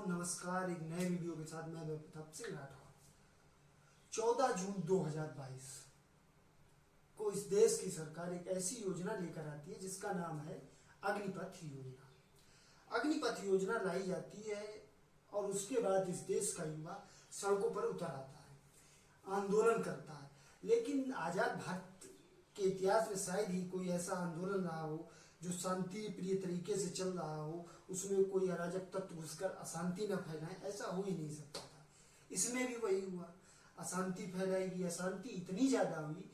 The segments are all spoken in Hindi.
नमस्कार। एक नए वीडियो के साथ मैं प्रताप सिंह राठौर। 14 जून 2022 को इस देश की सरकार एक ऐसी योजना लेकर आती है जिसका नाम है अग्निपथ योजना। अग्निपथ योजना लाई जाती है और उसके बाद इस देश का युवा सड़कों पर उतर आता है, आंदोलन करता है। लेकिन आजाद भारत के इतिहास में शायद ही कोई ऐसा आंदोलन रहा हो जो शांति प्रिय तरीके से चल रहा हो, उसमें कोई अराजक तत्व घुसकर अशांति न फैलाए। ऐसा हो ही नहीं सकता था। इसमें भी वही हुआ, अशांति फैलाएगी। अशांति इतनी ज्यादा हुई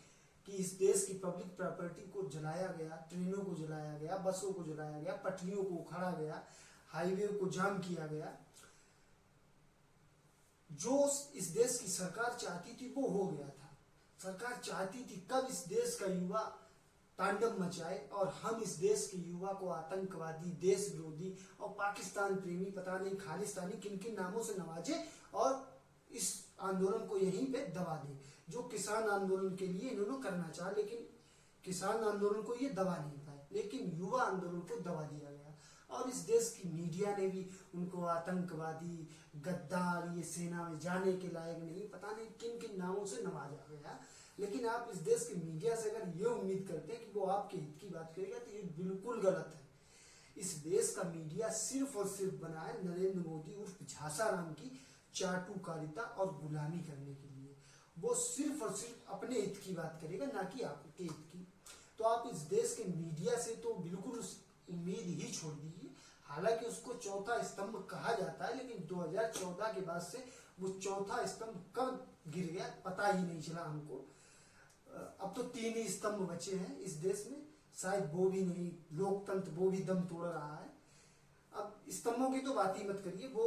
कि इस देश की पब्लिक प्रॉपर्टी को जलाया गया, ट्रेनों को जलाया गया, बसों को जलाया गया, पटरियों को उखाड़ा गया, हाईवे को जाम किया गया। जो इस देश की सरकार चाहती थी वो हो गया था। सरकार चाहती थी कब इस देश का युवा तांडव मचाए और हम इस देश के युवा को आतंकवादी, देश विरोधी और पाकिस्तान प्रेमी, पता नहीं खालिस्तानी किन किन नामों से नवाजे और इस आंदोलन को यहीं पे दबा दें। जो किसान आंदोलन के लिए इन्होंने करना चाहा, लेकिन किसान आंदोलन को ये दबा नहीं पाए, लेकिन युवा आंदोलन को दबा दिया गया। और इस देश की मीडिया ने भी उनको आतंकवादी, गद्दार, ये सेना में जाने के लायक नहीं, पता नहीं किन किन नामों से नवाजा गया। लेकिन आप इस देश की मीडिया से अगर ये उम्मीद करते हैं कि वो आपके हित की बात करेगा तो ये बिल्कुल गलत है। इस देश का मीडिया सिर्फ और सिर्फ बना है नरेंद्र मोदी उर्फ झासाराम की चाटुकारिता और गुलामी करने के लिए। वो सिर्फ और सिर्फ अपने हित की बात करेगा, ना कि आपके हित की। तो आप इस देश के मीडिया से तो बिल्कुल उम्मीद ही छोड़ दीजिए। हालांकि उसको चौथा स्तंभ कहा जाता है, लेकिन 2014 के बाद से वो चौथा स्तंभ कब गिर गया पता ही नहीं चला हमको। अब तो 3 ही स्तंभ बचे हैं इस देश में, शायद वो भी नहीं, लोकतंत्र वो भी दम तोड़ रहा है। अब स्तंभों की तो बात ही मत करिए, वो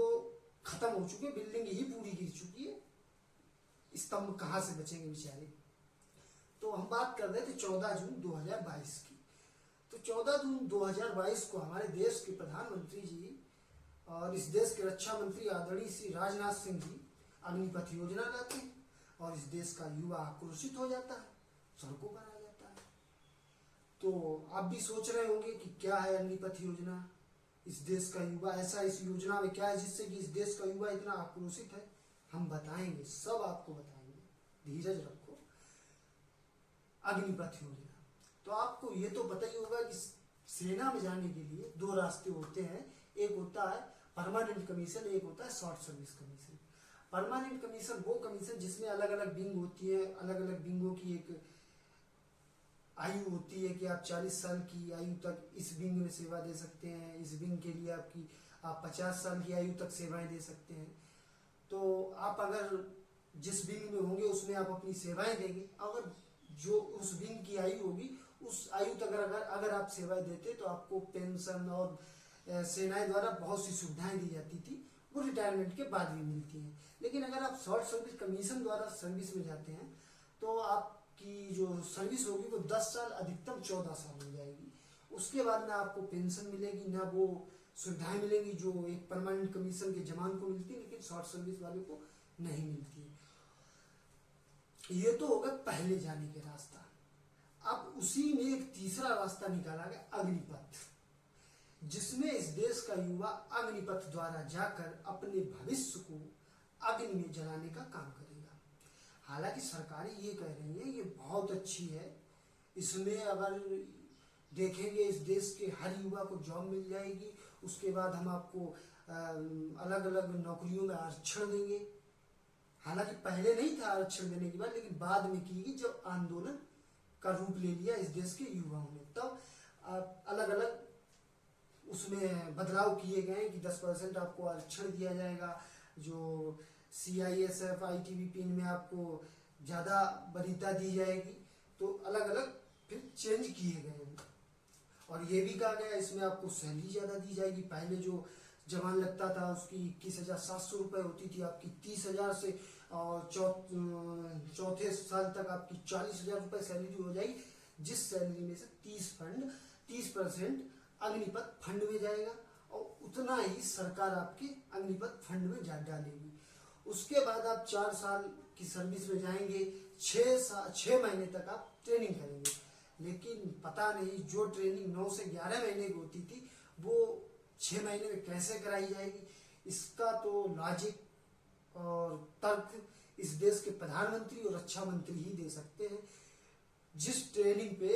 खत्म हो चुके, बिल्डिंग ही पूरी गिर चुकी है। स्तंभ कहाँ से बचेंगे बेचारे। तो हम बात कर रहे थे 14 जून 2022 की। तो 14 जून 2022 को हमारे देश के प्रधानमंत्री जी और इस देश के रक्षा मंत्री आदरणीय श्री राजनाथ सिंह जी अग्निपथ योजना लाते हैं और इस देश का युवा आक्रोशित हो जाता है, सड़कों पर आ जाता है। तो आप भी सोच रहे होंगे कि क्या है अग्निपथ योजना, इस देश का युवा ऐसा इस योजना में क्या है जिससे कि इस देश का युवा इतना आक्रोशित है। हम बताएंगे, सब आपको बताएंगे, धीरज रखो। अग्निपथ योजना तो आपको ये तो पता ही होगा कि सेना में जाने के लिए 2 रास्ते होते हैं। एक होता है परमानेंट कमीशन, एक होता है short service commission. Permanent commission वो कमीशन जिसमें अलग अलग विंग होती है, अलग अलग विंगों की एक आयु होती है कि आप 40 साल की आयु तक इस विंग में सेवा दे सकते हैं। इस विंग के लिए आप 50 साल की आयु तक सेवाएं दे सकते हैं। तो आप अगर जिस विंग में होंगे उसमें आप अपनी सेवाएं देंगे। अगर जो उस विंग की आयु होगी उस आयु तक अगर आप सेवाएं देते तो आपको पेंशन और सेनाएं द्वारा बहुत सी सुविधाएं दी जाती थी, वो रिटायरमेंट के बाद भी मिलती हैं। लेकिन अगर आप शॉर्ट सर्विस कमीशन द्वारा सर्विस में जाते हैं तो आपकी जो सर्विस होगी वो 10 साल, अधिकतम 14 साल हो जाएगी। उसके बाद ना आपको पेंशन मिलेगी, ना वो सुविधाएं मिलेंगी जो एक परमानेंट कमीशन के जवान को मिलती है, लेकिन शॉर्ट सर्विस वाले को नहीं मिलती। ये तो होगा पहले जाने के रास्ता। अब उसी में एक तीसरा रास्ता निकाला गया, अग्निपथ, जिसमें इस देश का युवा अग्निपथ द्वारा जाकर अपने भविष्य को अग्नि में जलाने का काम करेगा। हालांकि सरकारें ये कह रही हैं ये बहुत अच्छी है, इसमें अगर देखेंगे इस देश के हर युवा को जॉब मिल जाएगी, उसके बाद हम आपको अलग अलग नौकरियों में आरक्षण देंगे। हालांकि पहले नहीं था आरक्षण देने की बात, लेकिन बाद में की गई जब आंदोलन का रूप ले लिया इस देश के युवाओं ने, तब अलग अलग उसमें बदलाव किए गए कि 10% आपको आरक्षण दिया जाएगा। जो CISF, ITBP में आपको ज़्यादा वरीयता दी जाएगी। तो अलग अलग फिर चेंज किए गए और ये भी कहा गया इसमें आपको सैलरी ज़्यादा दी जाएगी। पहले जो जवान लगता था उसकी 21,700 रुपये होती थी, आपकी 30,000 से और चौथे साल तक आपकी 40,000 रुपये सैलरी हो जाएगी, जिस सैलरी में से 30% अग्निपथ फंड में जाएगा और उतना ही सरकार आपके अग्निपथ फंड में डालेगी। उसके बाद आप 4 साल की सर्विस में जाएंगे, 6 महीने तक आप ट्रेनिंग करेंगे। लेकिन पता नहीं जो ट्रेनिंग 9 से 11 महीने की होती थी वो 6 महीने में कैसे कराई जाएगी। इसका तो लॉजिक और तर्क इस देश के प्रधानमंत्री और रक्षा मंत्री ही दे सकते हैं। जिस ट्रेनिंग पे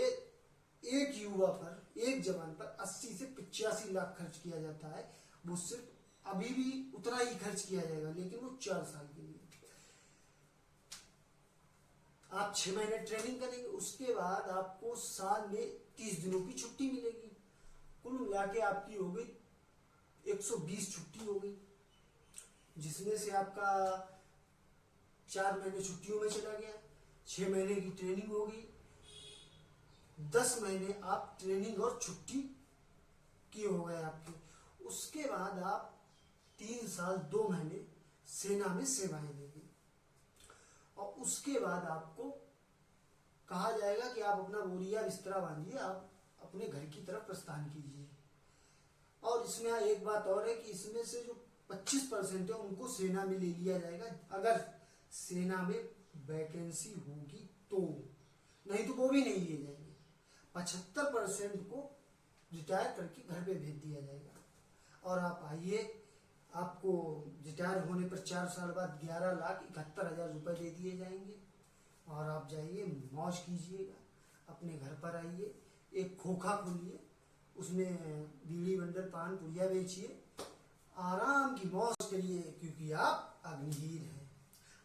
एक युवा पर, एक जवान पर 80 से 85 लाख खर्च किया जाता है, वो सिर्फ अभी भी उतना ही खर्च किया जाएगा, लेकिन वो 4 साल के लिए। आप 6 महीने ट्रेनिंग करेंगे, उसके बाद आपको साल में 30 दिनों की छुट्टी मिलेगी। कुल मिला के आपकी हो गई 120 छुट्टी हो गई, जिसमें से आपका 4 महीने छुट्टियों में चला गया, 6 महीने की ट्रेनिंग हो गई, 10 महीने आप ट्रेनिंग और छुट्टी की हो गए आपके। उसके बाद आप 3 साल 2 महीने सेना में सेवाएं देंगे, और उसके बाद आपको कहा जाएगा कि आप अपना बोरिया बिस्तरा बांधिए, आप अपने घर की तरफ प्रस्थान कीजिए। और इसमें एक बात और है कि इसमें से जो 25% है उनको सेना में ले लिया जाएगा, अगर सेना में वैकेंसी होगी तो, नहीं तो वो भी नहीं लिए जाएंगे। 75% को रिटायर करके घर पे भेज दिया जाएगा। और आप आइए, आपको रिटायर होने पर 4 साल बाद 11,71,000 रुपये दे दिए जाएंगे, और आप जाइए मौज कीजिएगा, अपने घर पर आइए, एक खोखा खोलिए, उसमें बीड़ी बंडल पान पुड़िया बेचिए, आराम की मौज करिए, क्योंकि आप अग्निवीर हैं।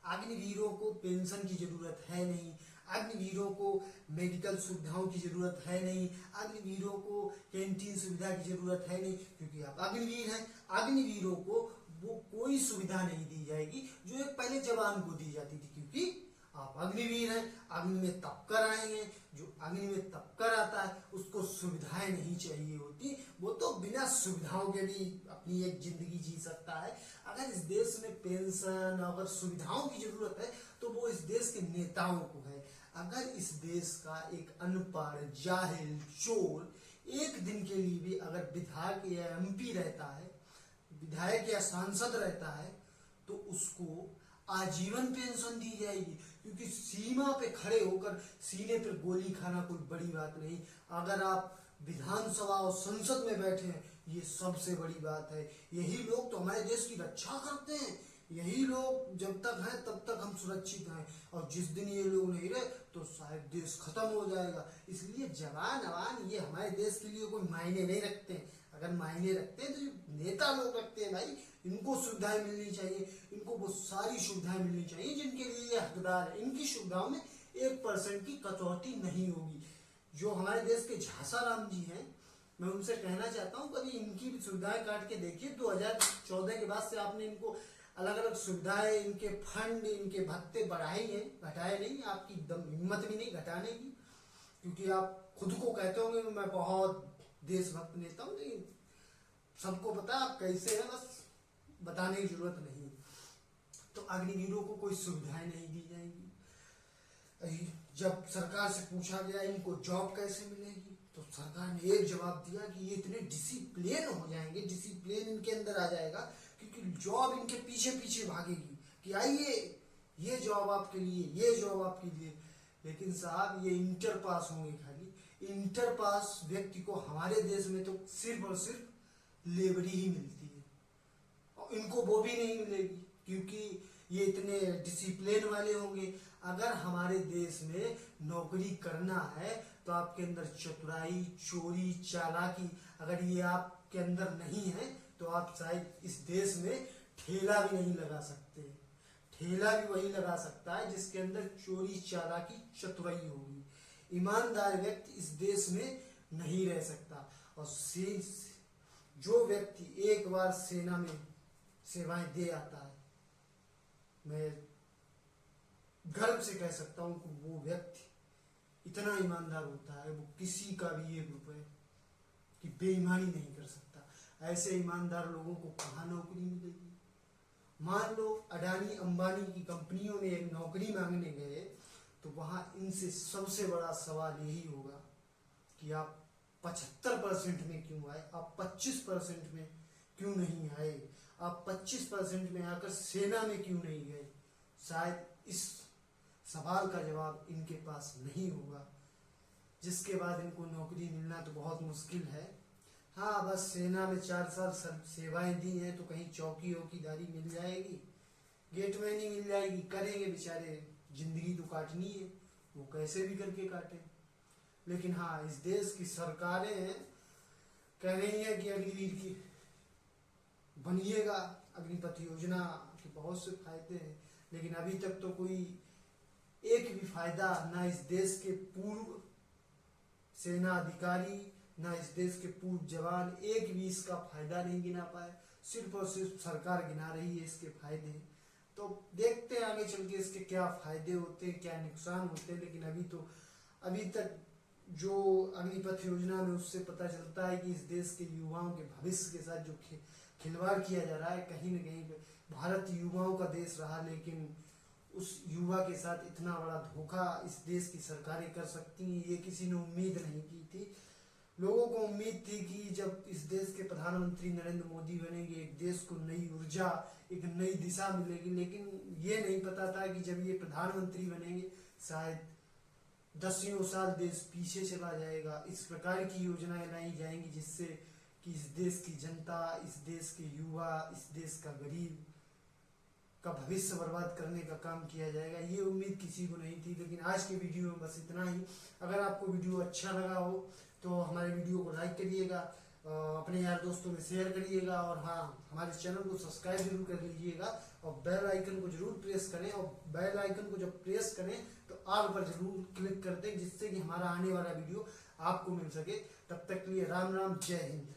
अग्निवीरों को पेंशन की जरूरत है नहीं, अग्निवीरों को मेडिकल सुविधाओं की जरूरत है नहीं, अग्निवीरों को कैंटीन सुविधा की जरूरत है नहीं, क्योंकि आप अग्निवीर हैं। अग्निवीरों को वो कोई सुविधा नहीं दी जाएगी जो एक पहले जवान को दी जाती थी, क्योंकि आप अग्निवीर हैं। अग्नि में तप कर आएंगे, जो अग्नि में तप कर आता है उसको सुविधाएं नहीं चाहिए होती, वो तो बिना सुविधाओं के भी अपनी एक जिंदगी जी सकता है। अगर इस देश में पेंशन, अगर सुविधाओं की जरूरत है तो वो इस देश के नेताओं को है। अगर इस देश का एक अनपढ़, जाहिल, चोर एक दिन के लिए भी अगर विधायक या एमपी रहता है, विधायक या सांसद रहता है, तो उसको आजीवन पेंशन दी जाएगी, क्योंकि सीमा पे खड़े होकर सीने पर गोली खाना कोई बड़ी बात नहीं। अगर आप विधानसभा और संसद में बैठे हैं, ये सबसे बड़ी बात है। यही लोग तो हमारे देश की रक्षा करते हैं, यही लोग जब तक हैं तब तक हम सुरक्षित हैं, और जिस दिन ये लोग नहीं रहे तो शायद देश खत्म हो जाएगा। इसलिए जवान अवान ये हमारे देश के लिए कोई मायने नहीं रखते हैं। अगर मायने रखते हैं तो ये नेता लोग रखते हैं भाई। इनको सुविधाएं मिलनी चाहिए, इनको वो सारी सुविधाएं मिलनी चाहिए जिनके लिए ये हकदार है। इनकी सुविधाओं में 1% की कटौती नहीं होगी। जो हमारे देश के झासाराम जी हैं, मैं उनसे कहना चाहता हूँ, कभी इनकी भी सुविधाएं काट के देखिए। 2014 के बाद से आपने इनको अलग अलग सुविधाएं, इनके फंड, इनके भत्ते बढ़ाए हैं, घटाए नहीं। आपकी दम हिम्मत भी नहीं घटाने की, क्योंकि आप खुद को कहते होंगे मैं बहुत देशभक्त नेता हूँ, नहीं सबको पता आप कैसे हैं, बस बताने की जरूरत नहीं। तो अग्निवीरों को कोई सुविधाएं नहीं दी जाएंगी। जब सरकार से पूछा गया इनको जॉब कैसे मिलेगी, तो सरकार ने एक जवाब दिया कि ये इतने डिसिप्लिन हो जाएंगे, डिसिप्लिन इनके अंदर आ जाएगा, क्योंकि जॉब इनके पीछे पीछे भागेगी कि आइए ये जॉब आपके लिए, ये जॉब आपके लिए। लेकिन साहब ये इंटर पास होंगे, खाली इंटर पास व्यक्ति को हमारे देश में तो सिर्फ और सिर्फ लेबरी ही मिलती है, और इनको वो भी नहीं मिलेगी, क्योंकि ये इतने डिसिप्लिन वाले होंगे। अगर हमारे देश में नौकरी करना है तो आपके अंदर चतुराई, चोरी, चालाकी अगर ये आपके अंदर नहीं है तो आप शायद इस देश में ठेला भी नहीं लगा सकते। ठेला भी वही लगा सकता है जिसके अंदर चोरी, चालाकी, चतुराई होगी। ईमानदार व्यक्ति इस देश में नहीं रह सकता। और जो व्यक्ति एक बार सेना में सेवाएं दे आता है, मैं गर्व से कह सकता हूं कि वो व्यक्ति इतना ईमानदार होता है, वो किसी का भी 1 रुपए की बेईमानी नहीं कर सकता। ऐसे ईमानदार लोगों को कहाँ नौकरी मिलेगी। मान लो अडानी अंबानी की कंपनियों में एक नौकरी मांगने गए, तो वहां इनसे सबसे बड़ा सवाल यही होगा कि आप 75% में क्यों आए, आप 25% में क्यों नहीं आए, आप 25% में आकर सेना में क्यों नहीं गए। शायद इस सवाल का जवाब इनके पास नहीं होगा, जिसके बाद इनको नौकरी मिलना तो बहुत मुश्किल है। हाँ बस सेना में 4 साल सेवाएं दी हैं तो कहीं चौकी औकीदारी मिल जाएगी, गेटमैनी मिल जाएगी, करेंगे बेचारे, जिंदगी तो काटनी है, वो कैसे भी करके काटे। लेकिन हाँ, इस देश की सरकारें कह रही हैं कि अग्निवीर की बनिएगा, अग्निपथ योजना के बहुत से फायदे हैं, लेकिन अभी तक तो कोई एक भी फायदा ना इस देश के पूर्व सेना अधिकारी ना इस देश के पूर्व जवान एक भी इसका फायदा नहीं गिना पाए। सिर्फ और सिर्फ सरकार गिना रही है इसके फायदे। तो देखते हैं आगे चल के इसके क्या फायदे होते हैं, क्या नुकसान होते हैं। लेकिन अभी तक जो अग्निपथ योजना में उससे पता चलता है कि इस देश के युवाओं के भविष्य के साथ जो खिलवाड़ किया जा रहा है, कहीं न कहीं पे भारत युवाओं का देश रहा, लेकिन उस युवा के साथ इतना बड़ा धोखा इस देश की सरकारें कर सकती हैं, ये किसी ने उम्मीद नहीं की थी। लोगों को उम्मीद थी कि जब इस देश के प्रधानमंत्री नरेंद्र मोदी बनेंगे, एक देश को नई ऊर्जा, एक नई दिशा मिलेगी। लेकिन ये नहीं पता था कि जब ये प्रधानमंत्री बनेंगे शायद 10 साल देश पीछे चला जाएगा। इस प्रकार की योजनाएं लाई जाएंगी जिससे कि इस देश की जनता, इस देश के युवा, इस देश का गरीब का भविष्य बर्बाद करने का काम किया जाएगा। ये उम्मीद किसी को नहीं थी। लेकिन आज के वीडियो में बस इतना ही। अगर आपको वीडियो अच्छा लगा हो तो हमारे वीडियो को लाइक करिएगा, अपने यार दोस्तों में शेयर करिएगा, और हाँ, हमारे चैनल को सब्सक्राइब जरूर कर लीजिएगा और बेल आइकन को जरूर प्रेस करें। और बेल आइकन को जब प्रेस करें तो ऑल पर जरूर क्लिक कर दें, जिससे कि हमारा आने वाला वीडियो आपको मिल सके। तब तक के लिए राम राम, जय हिंद।